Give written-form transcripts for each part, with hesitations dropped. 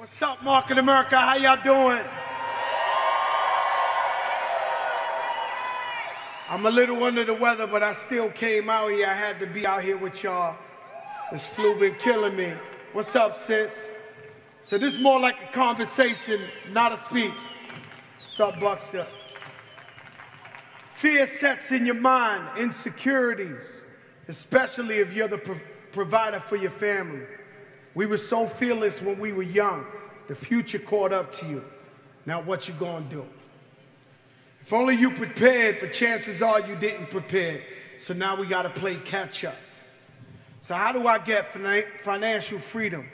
What's up, Market America? How y'all doing? I'm a little under the weather, but I still came out here. I had to be out here with y'all. This flu been killing me. What's up, sis? So this is more like a conversation, not a speech. What's up, Buckster? Fear sets in your mind, insecurities, especially if you're the provider for your family. We were so fearless when we were young. The future caught up to you. Now what you gonna do? If only you prepared, but chances are you didn't prepare. So now we gotta play catch up. So how do I get financial freedom?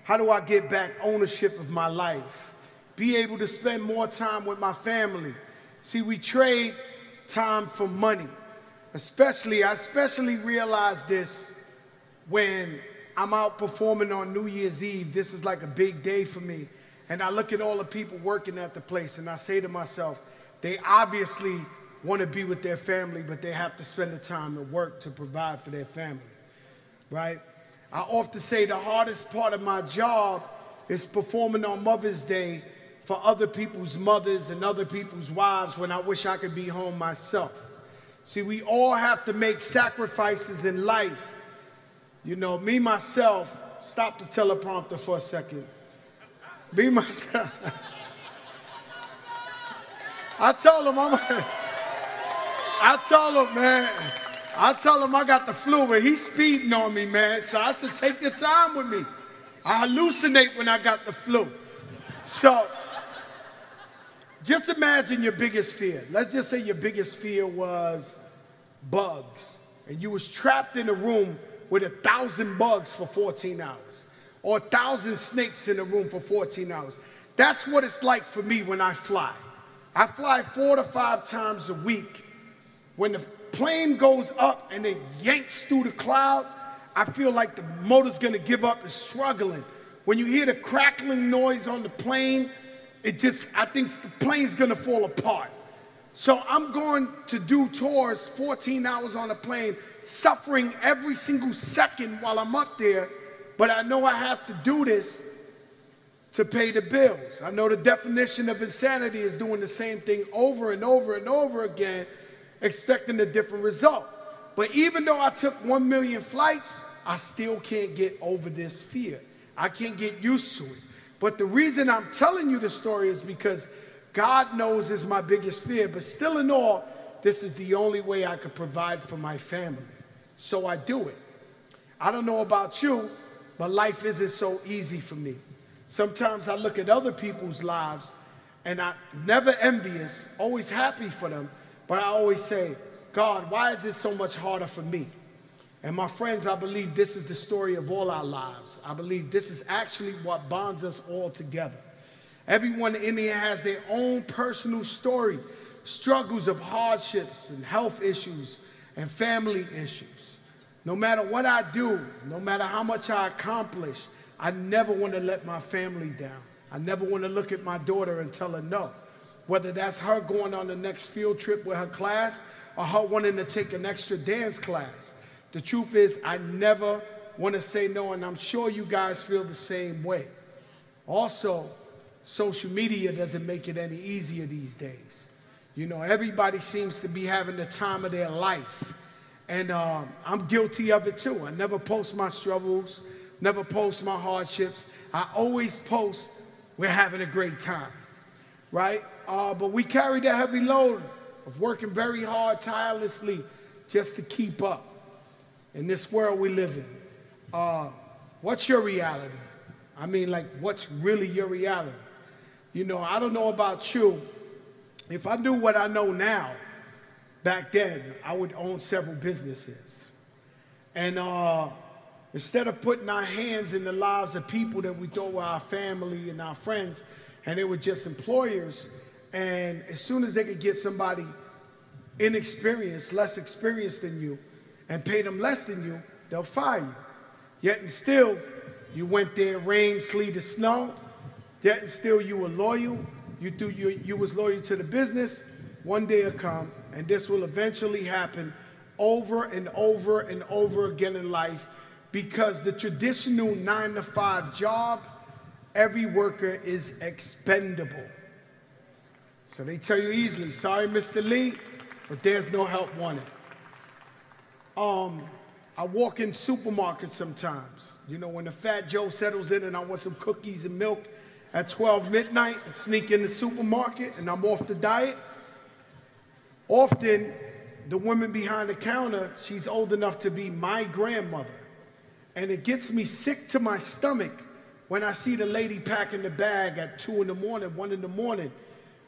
How do I get back ownership of my life? Be able to spend more time with my family. See, we trade time for money. I especially realize this when I'm out performing on New Year's Eve. This is like a big day for me. And I look at all the people working at the place and I say to myself, they obviously want to be with their family, but they have to spend the time to work to provide for their family, right? I often say the hardest part of my job is performing on Mother's Day for other people's mothers and other people's wives when I wish I could be home myself. See, we all have to make sacrifices in life. You know, me, myself, stop the teleprompter for a second. Me, myself. I told him, man, I told him I got the flu, but he's speeding on me, man. So I said, take your time with me. I hallucinate when I got the flu. So just imagine your biggest fear. Let's just say your biggest fear was bugs, and you was trapped in a room with 1,000 bugs for 14 hours, or 1,000 snakes in a room for 14 hours. That's what it's like for me when I fly. I fly 4 to 5 times a week. When the plane goes up and it yanks through the cloud, I feel like the motor's gonna give up, it's struggling. When you hear the crackling noise on the plane, I think the plane's gonna fall apart. So I'm going to do tours 14 hours on a plane, suffering every single second while I'm up there, but I know I have to do this to pay the bills. I know the definition of insanity is doing the same thing over and over and over again, expecting a different result. But even though I took 1 million flights, I still can't get over this fear. I can't get used to it. But the reason I'm telling you the story is because God knows is my biggest fear, but still in all, this is the only way I could provide for my family. So I do it. I don't know about you, but life isn't so easy for me. Sometimes I look at other people's lives and I'm never envious, always happy for them, but I always say, God, why is it so much harder for me? And my friends, I believe this is the story of all our lives. I believe this is actually what bonds us all together. Everyone in here has their own personal story, struggles of hardships and health issues and family issues. No matter what I do, no matter how much I accomplish, I never want to let my family down. I never want to look at my daughter and tell her no. Whether that's her going on the next field trip with her class or her wanting to take an extra dance class. The truth is, I never want to say no, and I'm sure you guys feel the same way. Also, social media doesn't make it any easier these days. You know, everybody seems to be having the time of their life. And I'm guilty of it too. I never post my struggles, never post my hardships. I always post, we're having a great time, right? But we carry the heavy load of working very hard, tirelessly, just to keep up in this world we live in. What's your reality? I mean, like, what's really your reality? You know, I don't know about you. If I knew what I know now, back then, I would own several businesses. And instead of putting our hands in the lives of people that we thought were our family and our friends, and they were just employers, and as soon as they could get somebody inexperienced, less experienced than you, and pay them less than you, they'll fire you. Yet and still, you went there, rain, sleet, or snow. Yet and still you were loyal. You was loyal to the business. One day will come, and this will eventually happen over and over and over again in life, because the traditional 9-to-5 job Every worker is expendable. So they tell you easily, sorry, Mr. Lee, but there's no help wanted. I walk in supermarkets sometimes. You know, when the Fat Joe settles in and I want some cookies and milk at 12 midnight, I sneak in the supermarket and I'm off the diet. Often, the woman behind the counter, she's old enough to be my grandmother. And it gets me sick to my stomach when I see the lady packing the bag at 2 in the morning, 1 in the morning.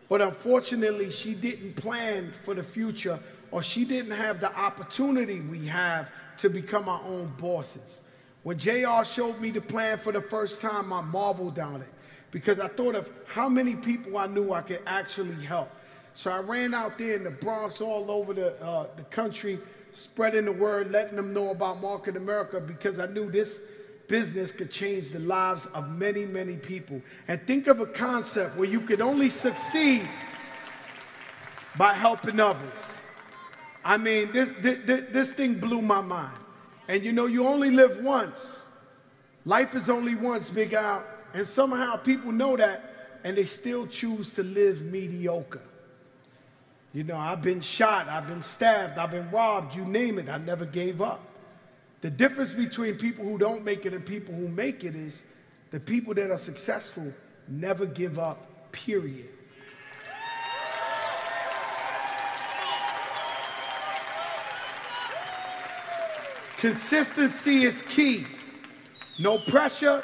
But unfortunately, she didn't plan for the future, or she didn't have the opportunity we have to become our own bosses. When JR showed me the plan for the first time, I marveled on it because I thought of how many people I knew I could actually help. So I ran out there in the Bronx, all over the country, spreading the word, letting them know about Market America, because I knew this business could change the lives of many, many people. And think of a concept where you could only succeed by helping others. I mean, this thing blew my mind. And you know, you only live once. Life is only once, Big Al. And somehow people know that, and they still choose to live mediocre. You know, I've been shot, I've been stabbed, I've been robbed, you name it, I never gave up. The difference between people who don't make it and people who make it is the people that are successful never give up, period. Consistency is key. No pressure,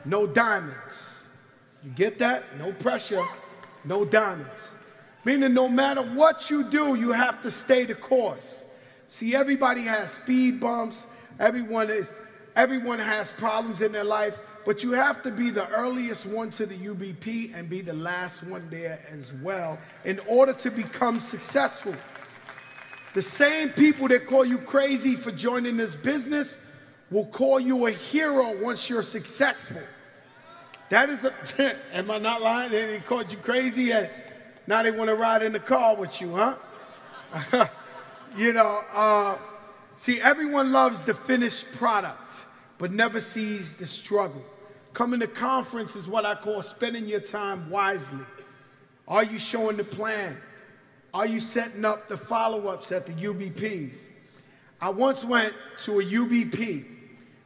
no diamonds. You get that? No pressure, no diamonds. Meaning no matter what you do, you have to stay the course. See, everybody has speed bumps. Everyone has problems in their life. But you have to be the earliest one to the UBP and be the last one there as well in order to become successful. The same people that call you crazy for joining this business will call you a hero once you're successful. That is am I not lying? They called you crazy and now they want to ride in the car with you, huh? You know, see, everyone loves the finished product, but never sees the struggle. Coming to conference is what I call spending your time wisely. Are you showing the plan? Are you setting up the follow-ups at the UBPs? I once went to a UBP,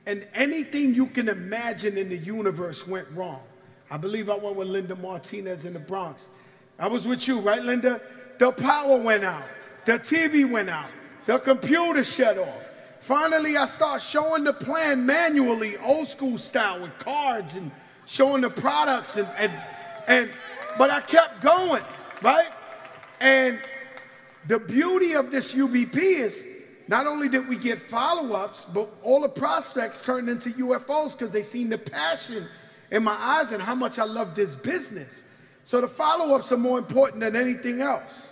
and anything you can imagine in the universe went wrong. I believe I went with Linda Martinez in the Bronx. I was with you, right, Linda? The power went out. The TV went out. The computer shut off. Finally, I start showing the plan manually, old school style, with cards and showing the products. But I kept going, right? And the beauty of this UBP is not only did we get follow-ups, but all the prospects turned into UFOs because they seen the passion in my eyes and how much I love this business. So the follow-ups are more important than anything else.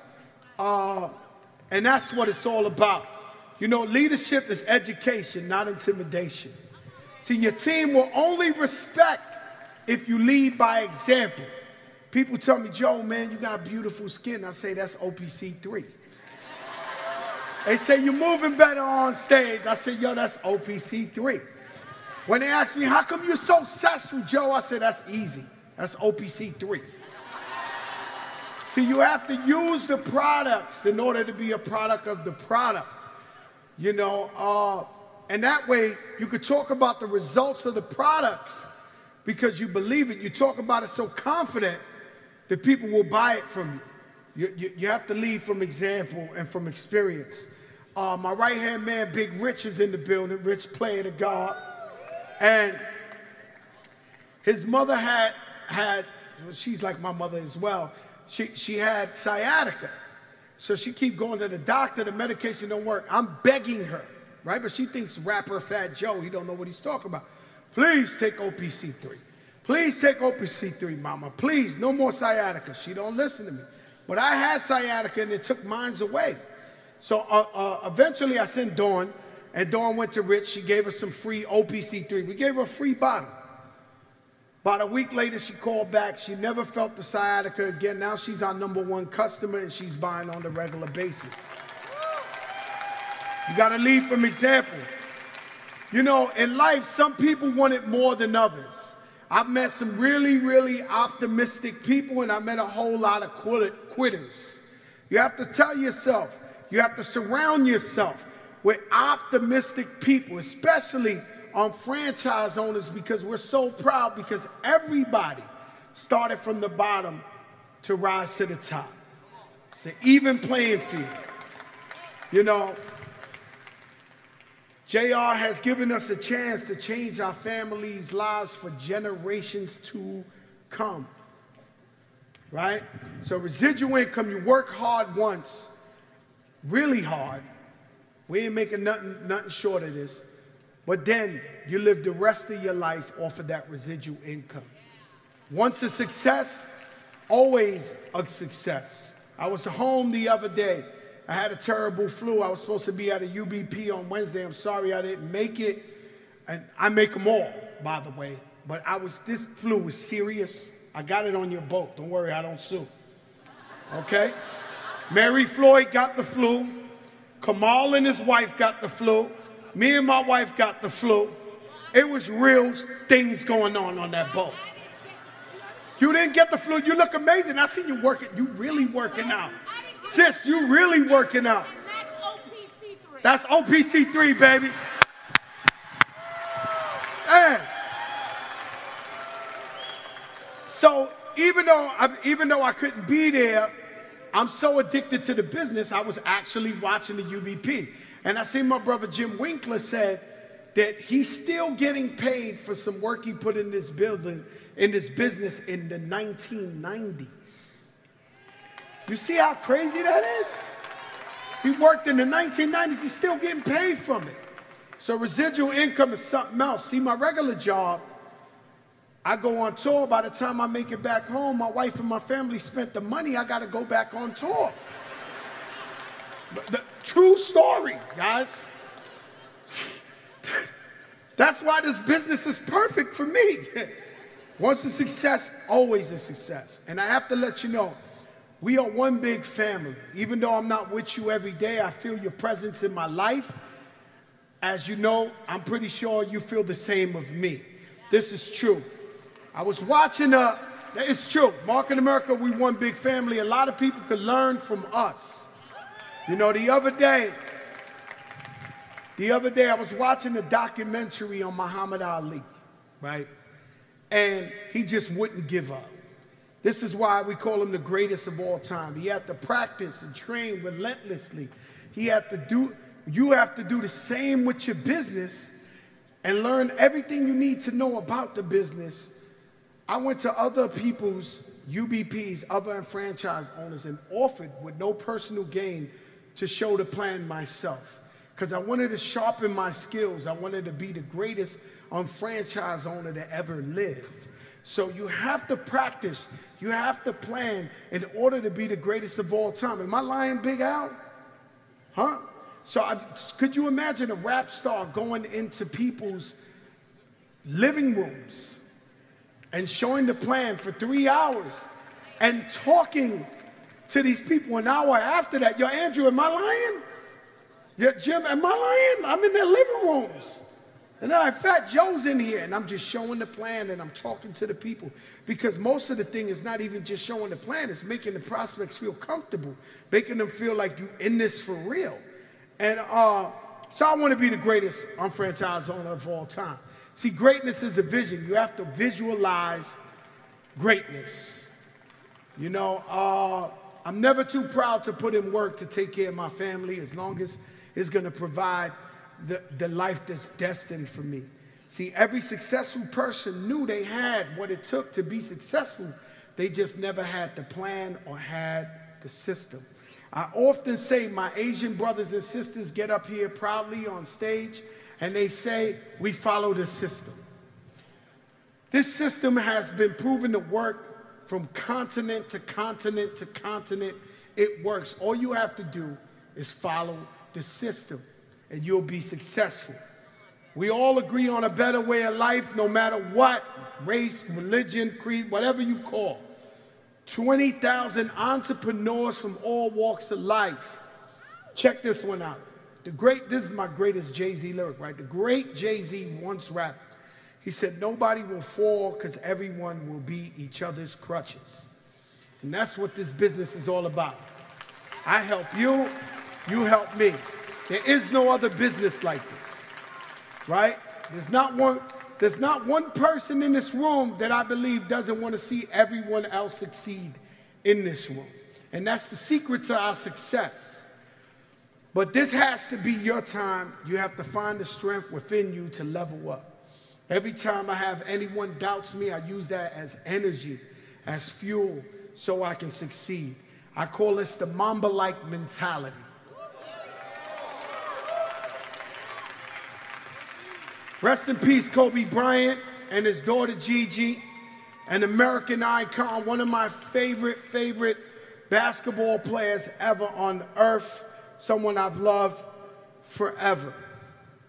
And that's what it's all about. You know, leadership is education, not intimidation. See, your team will only respect if you lead by example. People tell me, Joe, man, you got beautiful skin. I say, that's OPC3. They say, you're moving better on stage. I say, yo, that's OPC3. When they ask me, how come you're so successful, Joe? I say, that's easy. That's OPC3. See, you have to use the products in order to be a product of the product. You know, and that way you could talk about the results of the products because you believe it. You talk about it so confident that people will buy it from you. You have to lead from example and from experience. My right-hand man, Big Rich, is in the building. Rich, player to God. And his mother had she's like my mother as well. She had sciatica. So she keep going to the doctor, the medication don't work. I'm begging her, right? But she thinks rapper Fat Joe, he don't know what he's talking about. Please take OPC3. Please take OPC3, mama. Please, no more sciatica. She don't listen to me. But I had sciatica and it took mine away. So eventually I sent Dawn, and Dawn went to Rich. She gave us some free OPC3. We gave her a free bottle. About a week later, she called back. She never felt the sciatica again. Now she's our #1 customer, and she's buying on a regular basis. You got to lead from example. You know, in life, some people want it more than others. I've met some really, really optimistic people, and I met a whole lot of quitters. You have to tell yourself, you have to surround yourself with optimistic people, especially on franchise owners, because we're so proud, because everybody started from the bottom to rise to the top. It's an even playing field. You know, JR has given us a chance to change our families' lives for generations to come, right? So residual income, you work hard once, really hard. We ain't making nothing short of this. But then you live the rest of your life off of that residual income. Once a success, always a success. I was home the other day. I had a terrible flu. I was supposed to be at a UBP on Wednesday. I'm sorry I didn't make it. And I make them all, by the way. But this flu was serious. I got it on your boat. Don't worry, I don't sue. Okay? Mary Floyd got the flu. Kamal and his wife got the flu. Me and my wife got the flu. It was real things going on that boat. You didn't get the flu. You look amazing. I see you working. You really working out. Sis, you really working out. And that's OPC3. That's OPC3, baby. And so even though I couldn't be there, I'm so addicted to the business, I was actually watching the UBP. And I seen my brother Jim Winkler said that he's still getting paid for some work he put in this business in the 1990s. You see how crazy that is? He worked in the 1990s, he's still getting paid from it. So residual income is something else. See, my regular job, I go on tour. By the time I make it back home, my wife and my family spent the money, I gotta go back on tour. The true story, guys. That's why this business is perfect for me. Once a success, always a success. And I have to let you know, we are one big family. Even though I'm not with you every day, I feel your presence in my life. As you know, I'm pretty sure you feel the same of me. This is true. I was watching it's true. Mark in America, we one big family. A lot of people could learn from us. You know, the other day I was watching a documentary on Muhammad Ali, right? And he just wouldn't give up. This is why we call him the greatest of all time. He had to practice and train relentlessly. You have to do the same with your business and learn everything you need to know about the business. I went to other people's UBPs, other franchise owners, and offered with no personal gain to show the plan myself. Because I wanted to sharpen my skills. I wanted to be the greatest franchise owner that ever lived. So you have to practice. You have to plan in order to be the greatest of all time. Am I lying, Big Al? Huh? So could you imagine a rap star going into people's living rooms and showing the plan for 3 hours and talking to these people an hour after that? Yo, Andrew, am I lying? Yeah, Jim, am I lying? I'm in their living rooms. And then Fat Joe's in here, and I'm just showing the plan, and I'm talking to the people. Because most of the thing is not even just showing the plan, it's making the prospects feel comfortable, making them feel like you're in this for real. And so I want to be the greatest franchise owner of all time. See, greatness is a vision. You have to visualize greatness. You know, I'm never too proud to put in work to take care of my family as long as it's going to provide the life that's destined for me. See, every successful person knew they had what it took to be successful. They just never had the plan or had the system. I often say my Asian brothers and sisters get up here proudly on stage and they say, we follow the system. This system has been proven to work from continent to continent to continent. It works. All you have to do is follow the system and you'll be successful. We all agree on a better way of life, no matter what, race, religion, creed, whatever you call. 20,000 entrepreneurs from all walks of life. Check this one out. This is my greatest Jay-Z lyric, right? The great Jay-Z once rapped. He said, nobody will fall because everyone will be each other's crutches. And that's what this business is all about. I help you, you help me. There is no other business like this, right? There's not one person in this room that I believe doesn't want to see everyone else succeed in this room. And that's the secret to our success. But this has to be your time. You have to find the strength within you to level up. Every time I have anyone doubts me, I use that as energy, as fuel, so I can succeed. I call this the Mamba-like mentality. Rest in peace, Kobe Bryant and his daughter Gigi, an American icon, one of my favorite basketball players ever on earth, someone I've loved forever.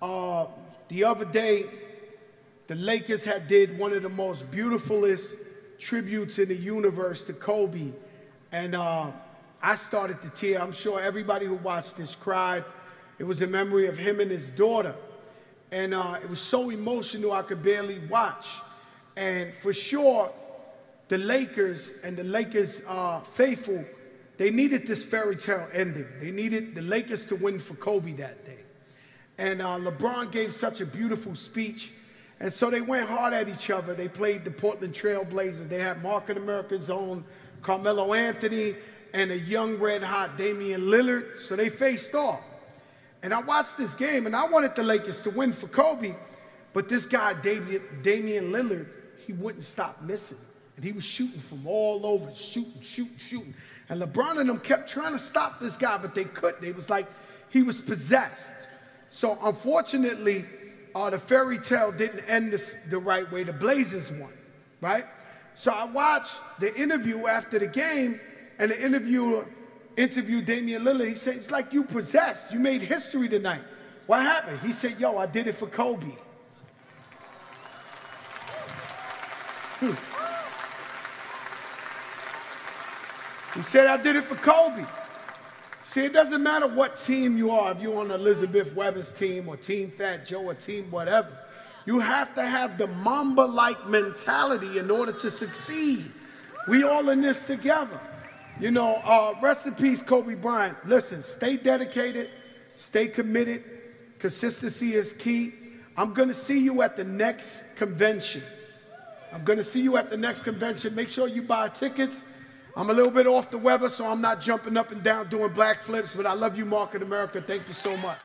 The other day, the Lakers did one of the most beautifulest tributes in the universe to Kobe, and I started to tear. I'm sure everybody who watched this cried. It was in memory of him and his daughter, and it was so emotional I could barely watch. And for sure, the Lakers and the Lakers faithful, they needed this fairy tale ending. They needed the Lakers to win for Kobe that day. And LeBron gave such a beautiful speech. And so they went hard at each other. They played the Portland Trail Blazers. They had Market America's own Carmelo Anthony and a young red-hot Damian Lillard. So they faced off. And I watched this game, and I wanted the Lakers to win for Kobe. But this guy, Damian Lillard, he wouldn't stop missing. And he was shooting from all over, shooting. And LeBron and them kept trying to stop this guy, but they couldn't. It was like he was possessed. So unfortunately, the fairy tale didn't end the right way. The Blazers won, right? So I watched the interview after the game, and the interviewer interviewed Damian Lillard. He said, it's like you possessed. You made history tonight. What happened? He said, yo, I did it for Kobe. He said, I did it for Kobe. See, it doesn't matter what team you are, if you're on Elizabeth Weber's team or Team Fat Joe or Team whatever. You have to have the Mamba-like mentality in order to succeed. We all in this together. You know, rest in peace, Kobe Bryant. Listen, stay dedicated, stay committed. Consistency is key. I'm going to see you at the next convention. Make sure you buy tickets. I'm a little bit off the weather, so I'm not jumping up and down doing black flips, but I love you, Market America. Thank you so much.